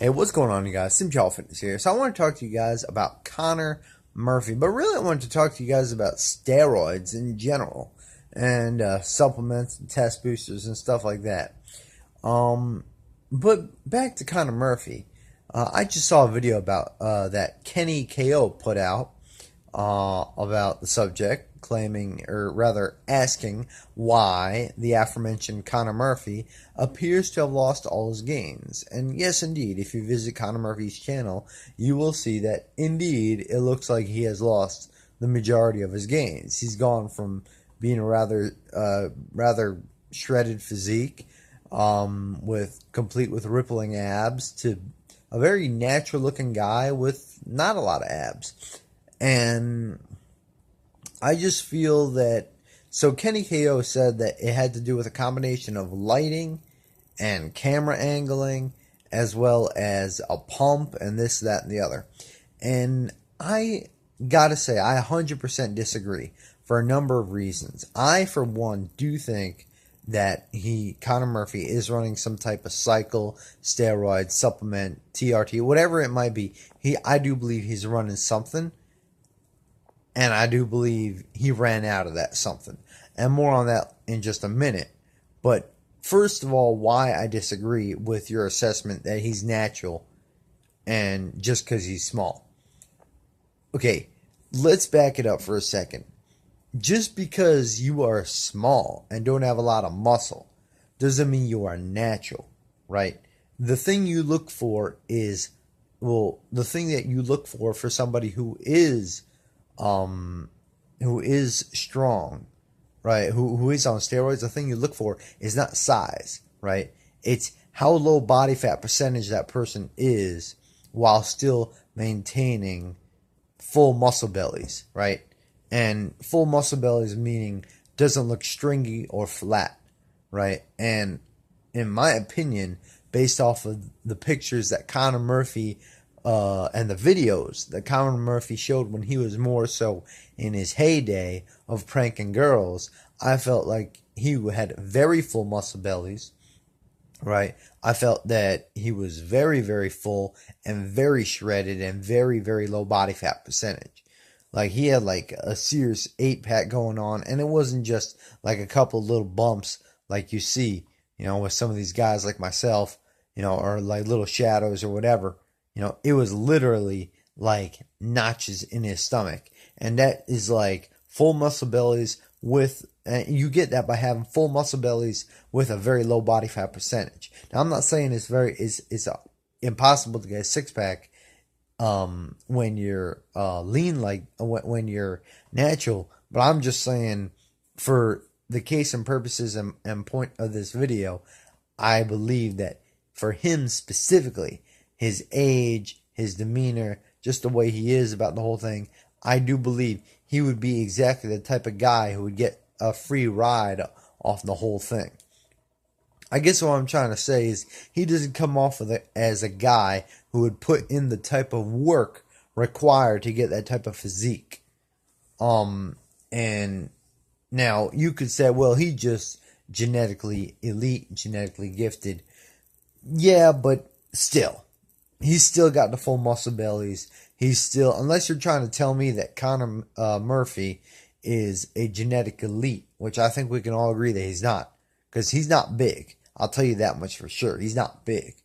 Hey, what's going on, you guys? Sim Fitness here. So I want to talk to you guys about Conor Murphy, but really I wanted to talk to you guys about steroids in general and supplements and test boosters and stuff like that. Um, but back to Conor Murphy. I just saw a video about that Kenny KO put out about the subject, claiming, or rather asking, why the aforementioned Conor Murphy appears to have lost all his gains. And yes, indeed, if you visit Conor Murphy's channel, you will see that indeed it looks like he has lost the majority of his gains. He's gone from being a rather shredded physique, complete with rippling abs, to a very natural looking guy with not a lot of abs. And I just feel that, so Kenny KO said that it had to do with a combination of lighting and camera angling, as well as a pump and this, that, and the other. And I gotta say, I 100% disagree for a number of reasons. I, for one, do think that Conor Murphy is running some type of cycle, steroid, supplement, TRT, whatever it might be. I do believe he's running something. And I do believe he ran out of that something. And more on that in just a minute. But first of all, why I disagree with your assessment that he's natural and just because he's small. Okay, let's back it up for a second. Just because you are small and don't have a lot of muscle doesn't mean you are natural, right? The thing you look for is, the thing that you look for somebody who is strong, right? Who is on steroids, the thing you look for is not size, right? It's how low body fat percentage that person is while still maintaining full muscle bellies, right? And full muscle bellies meaning doesn't look stringy or flat, right? And in my opinion, based off of the pictures that Conor Murphy and the videos that Conor Murphy showed when he was more so in his heyday of pranking girls, I felt like he had very full muscle bellies, right? I felt that he was very, very full and very shredded and very, very low body fat percentage. Like he had like a serious 8-pack going on, and it wasn't just like a couple little bumps like you see, with some of these guys like myself, or like little shadows or whatever. It was literally like notches in his stomach. And that is like full muscle bellies with, you get that by having full muscle bellies with a very low body fat percentage. Now, I'm not saying it's impossible to get a 6-pack when you're lean, like when you're natural. But I'm just saying, for the case and purposes and point of this video, I believe that for him specifically, his age, his demeanor, just the way he is about the whole thing, I do believe he would be exactly the type of guy who would get a free ride off the whole thing. I guess what I'm trying to say is he doesn't come off of it as a guy who would put in the type of work required to get that type of physique. And now you could say, well, he's just genetically elite, genetically gifted. Yeah, but still, he's still got the full muscle bellies. He's still, unless you're trying to tell me that Conor Murphy is a genetic elite, which I think we can all agree that he's not, because he's not big. I'll tell you that much for sure. He's not big.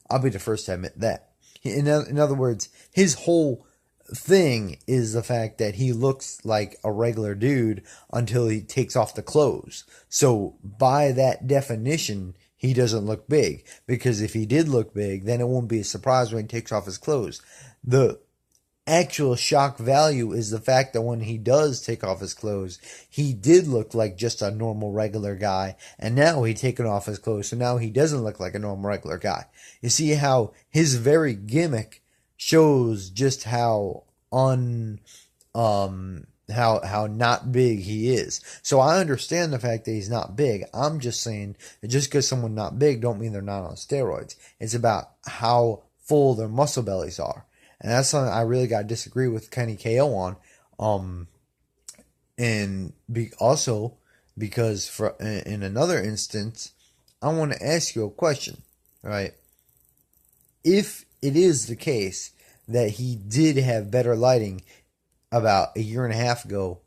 I'll be the first to admit that. In other words, his whole thing is the fact that he looks like a regular dude until he takes off the clothes. So by that definition, he doesn't look big, because if he did look big, then it won't be a surprise when he takes off his clothes. The actual shock value is the fact that when he does take off his clothes, he did look like just a normal regular guy, and now he's taken off his clothes, so now he doesn't look like a normal regular guy. You see how his very gimmick shows just how how not big he is. So I understand the fact that he's not big. I'm just saying that just because someone's not big don't mean they're not on steroids. It's about how full their muscle bellies are. And that's something I really got to disagree with Kenny KO on. Also because in another instance, I want to ask you a question, right? if it is the case that he did have better lighting about a year and a half ago,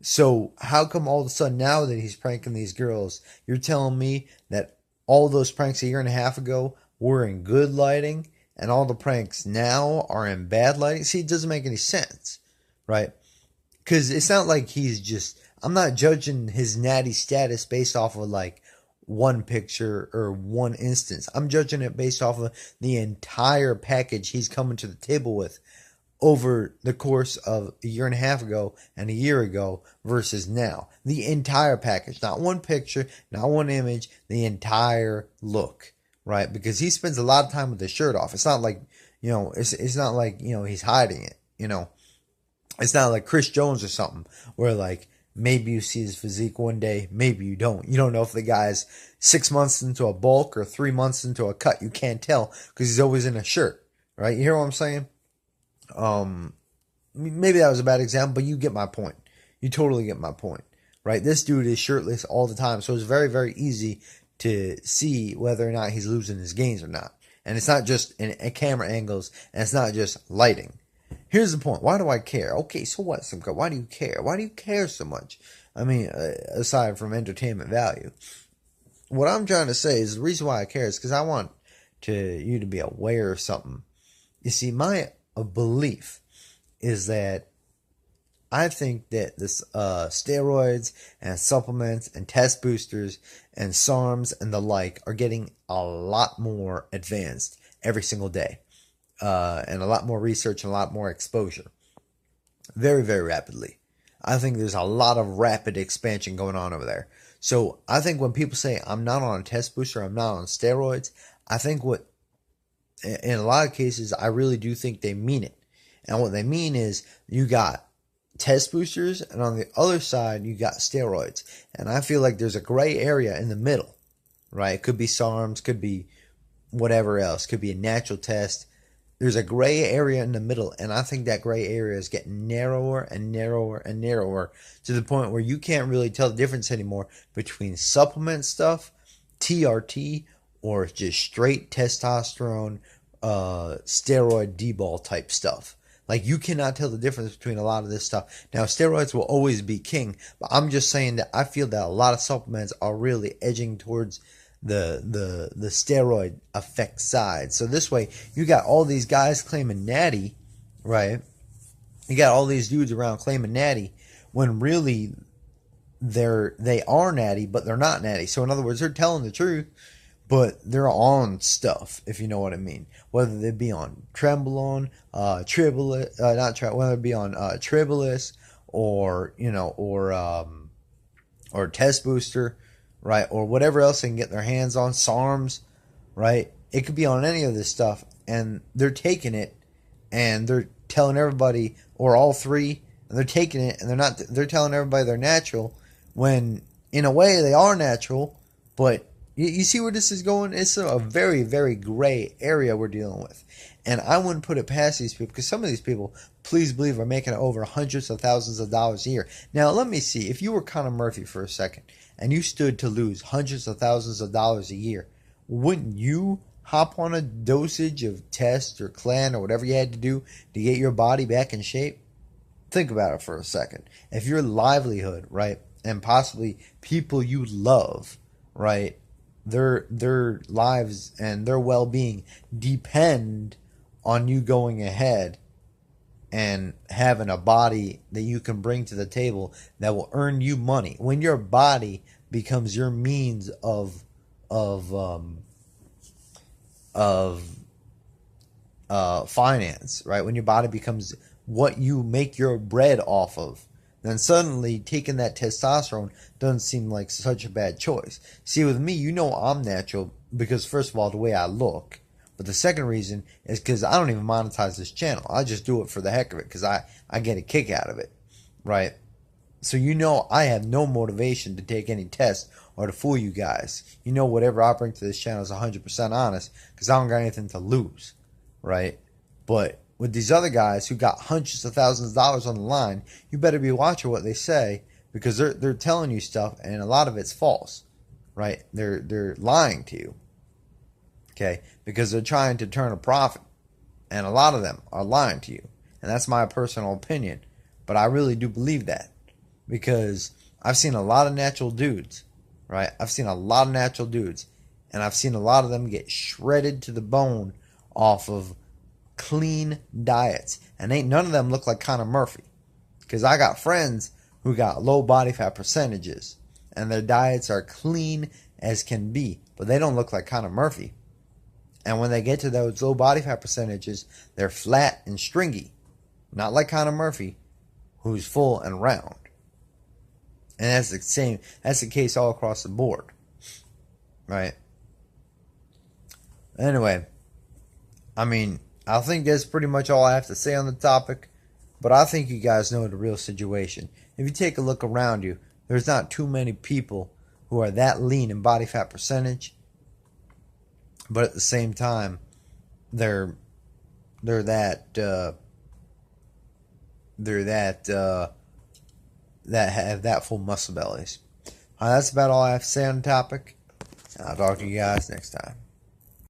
so how come all of a sudden now that he's pranking these girls, you're telling me that all those pranks a year and a half ago were in good lighting and all the pranks now are in bad lighting? See, it doesn't make any sense, right? Because it's not like he's just, I'm not judging his natty status based off of like one picture or one instance. I'm judging it based off of the entire package he's coming to the table with over the course of a year and a half ago and a year ago versus now. The entire package, not one picture, not one image, the entire look, right? Because he spends a lot of time with his shirt off. It's not like, it's not like, he's hiding it, It's not like Chris Jones or something where like maybe you see his physique one day, maybe you don't. You don't know if the guy's 6 months into a bulk or 3 months into a cut. You can't tell because he's always in a shirt, right? You hear what I'm saying? Maybe that was a bad example, but you get my point. You totally get my point, right? This dude is shirtless all the time, so it's very, very easy to see whether or not he's losing his gains or not. And it's not just in camera angles, and it's not just lighting. Here's the point. Why do I care? Okay, so what, Simca? Why do you care? Why do you care so much? I mean, aside from entertainment value. What I'm trying to say is the reason why I care is because I want you to be aware of something. You see, my belief is that I think that this steroids and supplements and test boosters and SARMs and the like are getting a lot more advanced every single day. And a lot more research and a lot more exposure. Very, very rapidly. I think there's a lot of rapid expansion going on over there. So I think when people say I'm not on a test booster, I'm not on steroids, I think in a lot of cases, I really do think they mean it. And what they mean is you got test boosters and on the other side, you got steroids. And I feel like there's a gray area in the middle, right? It could be SARMs, could be whatever else, could be a natural test. There's a gray area in the middle, and I think that gray area is getting narrower and narrower and narrower to the point where you can't really tell the difference anymore between supplement stuff, TRT, or just straight testosterone, steroid D-ball type stuff. Like, you cannot tell the difference between a lot of this stuff. Now, steroids will always be king, but I'm just saying that I feel that a lot of supplements are really edging towards the steroid effect side. So this way, you got all these guys claiming natty, right? You got all these dudes around claiming natty when really they are natty, but they're not natty. So in other words, they're telling the truth, but they're on stuff, if you know what I mean. Whether they be on Trembolone, whether it be on Tribolus or or test booster, right, or whatever else they can get their hands on, SARMs, right? It could be on any of this stuff, and they're taking it, and they're telling everybody, or all three, and they're taking it, and they're telling everybody they're natural, when in a way they are natural, but you see where this is going? It's a very, very gray area we're dealing with. And I wouldn't put it past these people, because some of these people, please believe, are making over hundreds of thousands of dollars a year. Now, let me see. If you were Conor Murphy for a second, and you stood to lose hundreds of thousands of dollars a year, wouldn't you hop on a dosage of test or clan or whatever you had to do to get your body back in shape? Think about it for a second. If your livelihood, right, and possibly people you love, right, their lives and their well-being depend on you going ahead and having a body that you can bring to the table that will earn you money. When your body becomes your means of finance, right? When your body becomes what you make your bread off of, then suddenly taking that testosterone doesn't seem like such a bad choice. See, with me, I'm natural because, first of all, the way I look. But the second reason is because I don't even monetize this channel. I just do it for the heck of it because I get a kick out of it, right? So I have no motivation to take any tests or to fool you guys. Whatever I bring to this channel is 100% honest because I don't got anything to lose, right? But with these other guys who got hundreds of thousands of dollars on the line, you better be watching what they say because they're telling you stuff and a lot of it's false, right? They're lying to you. Okay, because they're trying to turn a profit, and a lot of them are lying to you, and that's my personal opinion. But I really do believe that, because I've seen a lot of natural dudes, right? I've seen a lot of natural dudes, and I've seen a lot of them get shredded to the bone off of clean diets, and ain't none of them look like Conor Murphy, because I got friends who got low body fat percentages, and their diets are clean as can be, but they don't look like Conor Murphy. And when they get to those low body fat percentages, they're flat and stringy, not like Conor Murphy, who's full and round. And that's the same. That's the case all across the board, right? Anyway, I mean, I think that's pretty much all I have to say on the topic. But I think you guys know the real situation. If you take a look around you, there's not too many people who are that lean in body fat percentage. But at the same time, they're that have that full muscle bellies. That's about all I have to say on the topic. I'll talk to you guys next time.